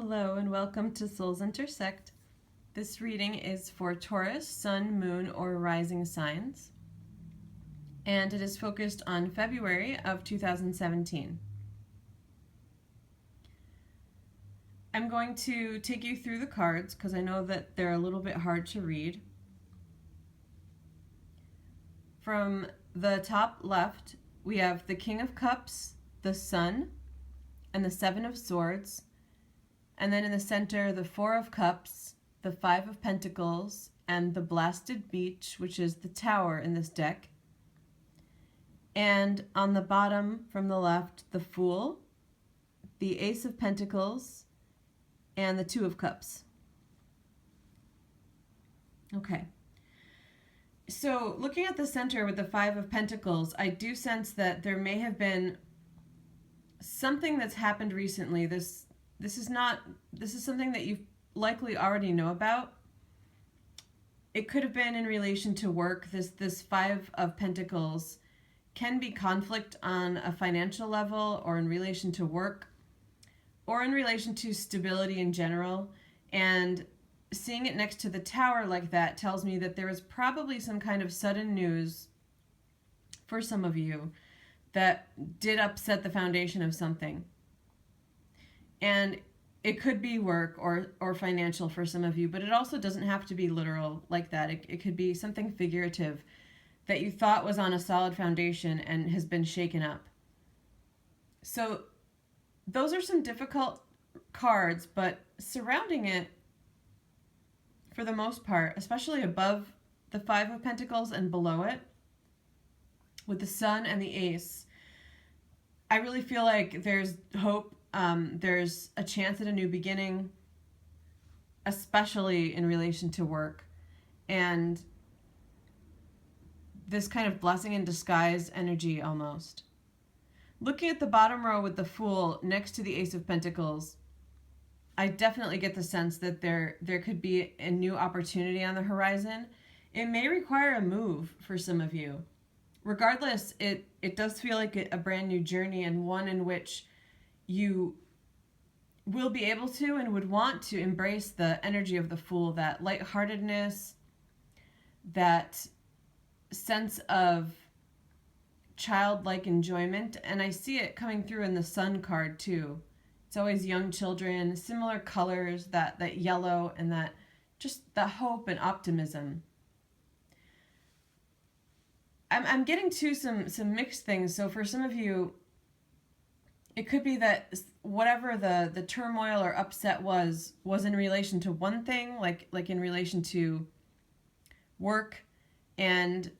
Hello and welcome to Souls Intersect. This reading is for Taurus, Sun, Moon, or Rising signs, and it is focused on February of 2017. I'm going to take you through the cards because I know that they're a little bit hard to read. From the top left, we have the King of Cups, the Sun, and the Seven of Swords. And then in the center, the Four of Cups, the Five of Pentacles, and the Blasted Beach, which is the Tower in this deck. And on the bottom from the left, the Fool, the Ace of Pentacles, and the Two of Cups. Okay. So looking at the center with the Five of Pentacles, I do sense that there may have been something that's happened recently. This is something that you likely already know about. It could have been in relation to work. This Five of Pentacles can be conflict on a financial level, or in relation to work, or in relation to stability in general. And seeing it next to the Tower like that tells me that there was probably some kind of sudden news for some of you that did upset the foundation of something. And it could be work or financial for some of you, but it also doesn't have to be literal like that. It could be something figurative that you thought was on a solid foundation and has been shaken up. So those are some difficult cards, but surrounding it, for the most part, especially above the Five of Pentacles and below it, with the Sun and the Ace, I really feel like there's hope. There's a chance at a new beginning, especially in relation to work. And this kind of blessing in disguise energy almost. Looking at the bottom row with the Fool next to the Ace of Pentacles, I definitely get the sense that there could be a new opportunity on the horizon. It may require a move for some of you. Regardless, it does feel like a brand new journey, and one in which you will be able to and would want to embrace the energy of the Fool, that lightheartedness, that sense of childlike enjoyment. And I see it coming through in the Sun card too. It's always young children, similar colors, that yellow, and that just the hope and optimism. I'm getting to some mixed things. So for some of you, it could be that whatever the turmoil or upset was in relation to one thing, like in relation to work. And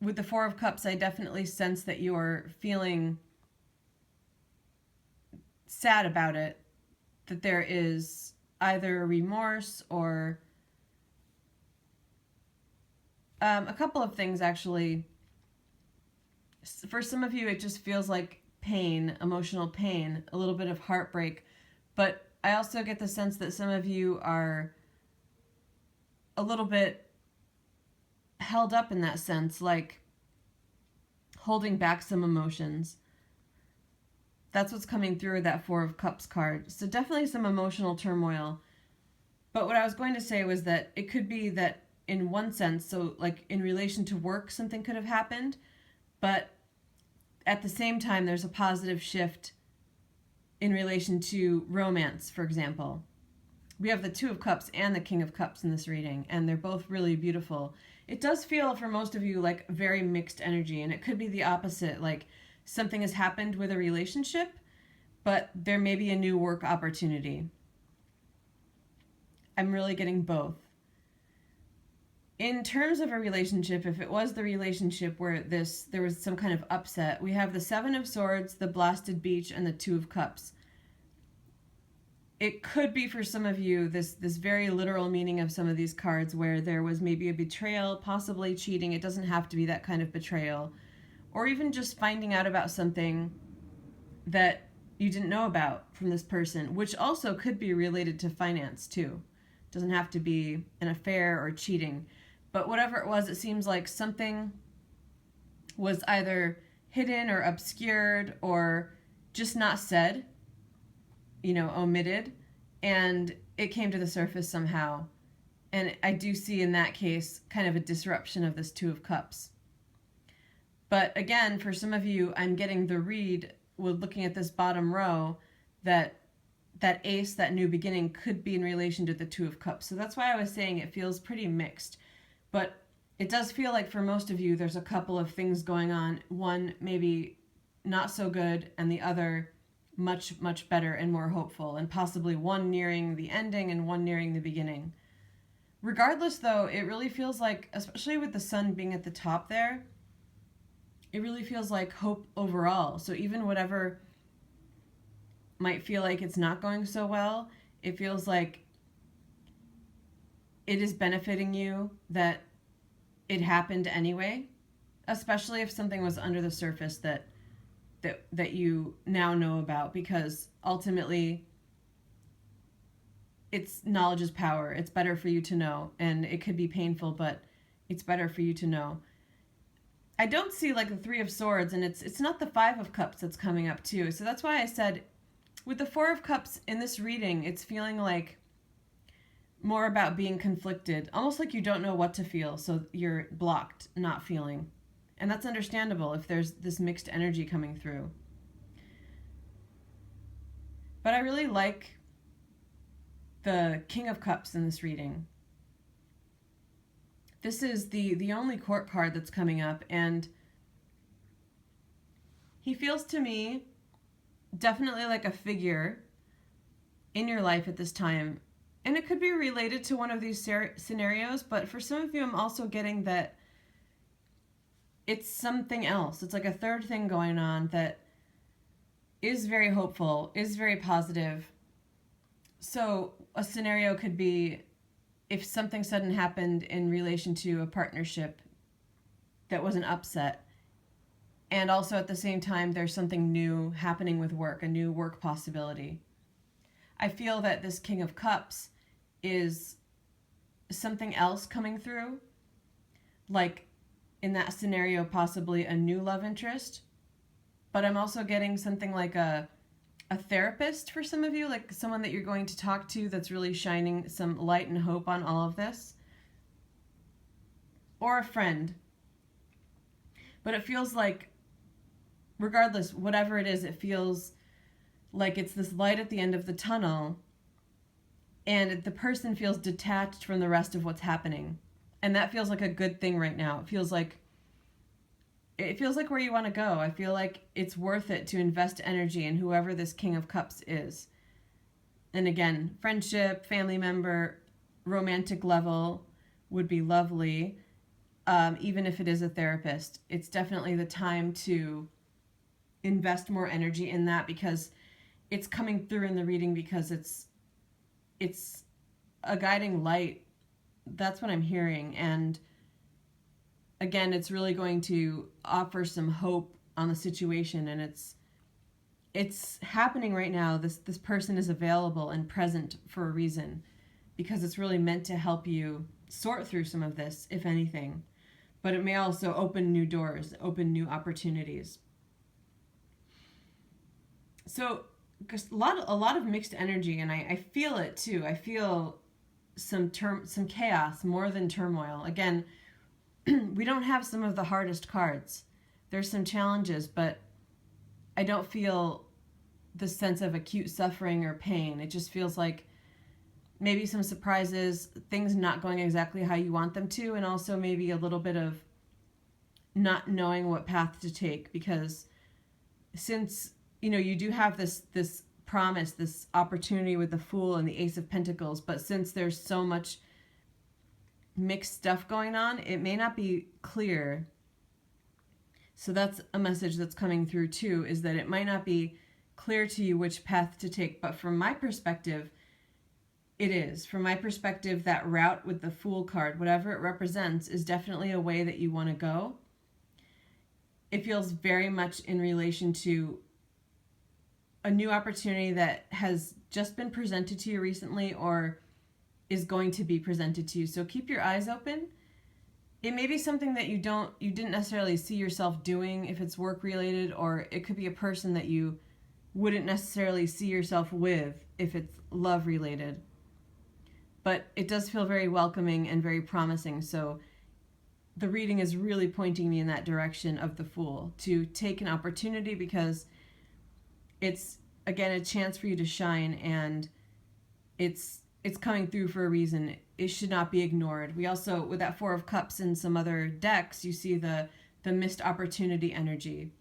with the Four of Cups, I definitely sense that you're feeling sad about it, that there is either remorse or a couple of things actually. For some of you, it just feels like pain, emotional pain, a little bit of heartbreak. But I also get the sense that some of you are a little bit held up in that sense, like holding back some emotions. That's what's coming through with that Four of Cups card. So definitely some emotional turmoil. But what I was going to say was that it could be that in one sense, so like in relation to work, something could have happened, but at the same time, there's a positive shift in relation to romance, for example. We have the Two of Cups and the King of Cups in this reading, and they're both really beautiful. It does feel for most of you like very mixed energy, and it could be the opposite, like something has happened with a relationship, but there may be a new work opportunity. I'm really getting both. In terms of a relationship, if it was the relationship where there was some kind of upset, we have the Seven of Swords, the Blasted Beach, and the Two of Cups. It could be for some of you this very literal meaning of some of these cards where there was maybe a betrayal, possibly cheating. It doesn't have to be that kind of betrayal. Or even just finding out about something that you didn't know about from this person, which also could be related to finance too. It doesn't have to be an affair or cheating. But whatever it was, it seems like something was either hidden or obscured or just not said, omitted. and it came to the surface somehow. And I do see in that case kind of a disruption of this Two of Cups. But again, for some of you, I'm getting the read with looking at this bottom row that that ace, that new beginning, could be in relation to the Two of Cups. So that's why I was saying it feels pretty mixed. But it does feel like for most of you, there's a couple of things going on. One maybe not so good, and the other much, much better and more hopeful, and possibly one nearing the ending and one nearing the beginning. Regardless, though, it really feels like, especially with the sun being at the top there, it really feels like hope overall. So even whatever might feel like it's not going so well, it feels like it is benefiting you that it happened anyway, especially if something was under the surface that you now know about, because ultimately it's knowledge is power. It's better for you to know, and it could be painful, but it's better for you to know. I don't see like the Three of Swords, and it's not the Five of Cups that's coming up too. So that's why I said with the Four of Cups in this reading, it's feeling like more about being conflicted, almost like you don't know what to feel, so you're blocked, not feeling. And that's understandable if there's this mixed energy coming through. But I really like the King of Cups in this reading. This is the only court card that's coming up, and he feels to me definitely like a figure in your life at this time. And it could be related to one of these scenarios, but for some of you, I'm also getting that it's something else. It's like a third thing going on that is very hopeful, is very positive. So a scenario could be if something sudden happened in relation to a partnership that was an upset, and also at the same time there's something new happening with work, a new work possibility. I feel that this King of Cups is something else coming through, like in that scenario possibly a new love interest, but I'm also getting something like a therapist for some of you, like someone that you're going to talk to that's really shining some light and hope on all of this, or a friend. But it feels like, regardless, whatever it is, it feels like it's this light at the end of the tunnel, and the person feels detached from the rest of what's happening. And that feels like a good thing right now. It feels like where you want to go. I feel like it's worth it to invest energy in whoever this King of Cups is. And again, friendship, family member, romantic level would be lovely. Even if it is a therapist, it's definitely the time to invest more energy in that, because it's coming through in the reading, because it's a guiding light. That's what I'm hearing. And again, it's really going to offer some hope on the situation, and it's happening right now. This person is available and present for a reason, because it's really meant to help you sort through some of this, if anything. But it may also open new doors, open new opportunities. So a lot of mixed energy, and I feel it too. I feel some chaos more than turmoil. Again, we don't have some of the hardest cards. There's some challenges, but I don't feel the sense of acute suffering or pain. It just feels like maybe some surprises, things not going exactly how you want them to, and also maybe a little bit of not knowing what path to take, because since you do have this promise, this opportunity with the Fool and the Ace of Pentacles, but since there's so much mixed stuff going on, it may not be clear. So that's a message that's coming through too, is that it might not be clear to you which path to take. But from my perspective, it is. From my perspective, that route with the Fool card, whatever it represents, is definitely a way that you want to go. It feels very much in relation to a new opportunity that has just been presented to you recently, or is going to be presented to you. So keep your eyes open. It may be something that you didn't necessarily see yourself doing if it's work related, or it could be a person that you wouldn't necessarily see yourself with if it's love related. But it does feel very welcoming and very promising. So the reading is really pointing me in that direction of the Fool, to take an opportunity, because it's, again, a chance for you to shine, and it's coming through for a reason. It should not be ignored. We also, with that Four of Cups and some other decks, you see the missed opportunity energy.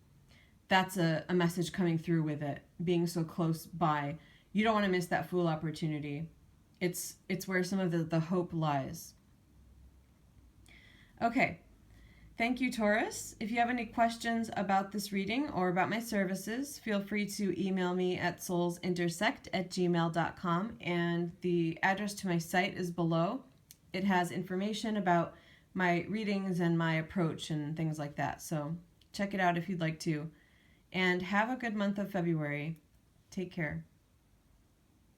That's a message coming through with it, being so close by. You don't want to miss that Fool opportunity. It's where some of the hope lies. Okay. Thank you, Taurus. If you have any questions about this reading or about my services, feel free to email me at soulsintersect@gmail.com, and the address to my site is below. It has information about my readings and my approach and things like that, so check it out if you'd like to. And have a good month of February. Take care.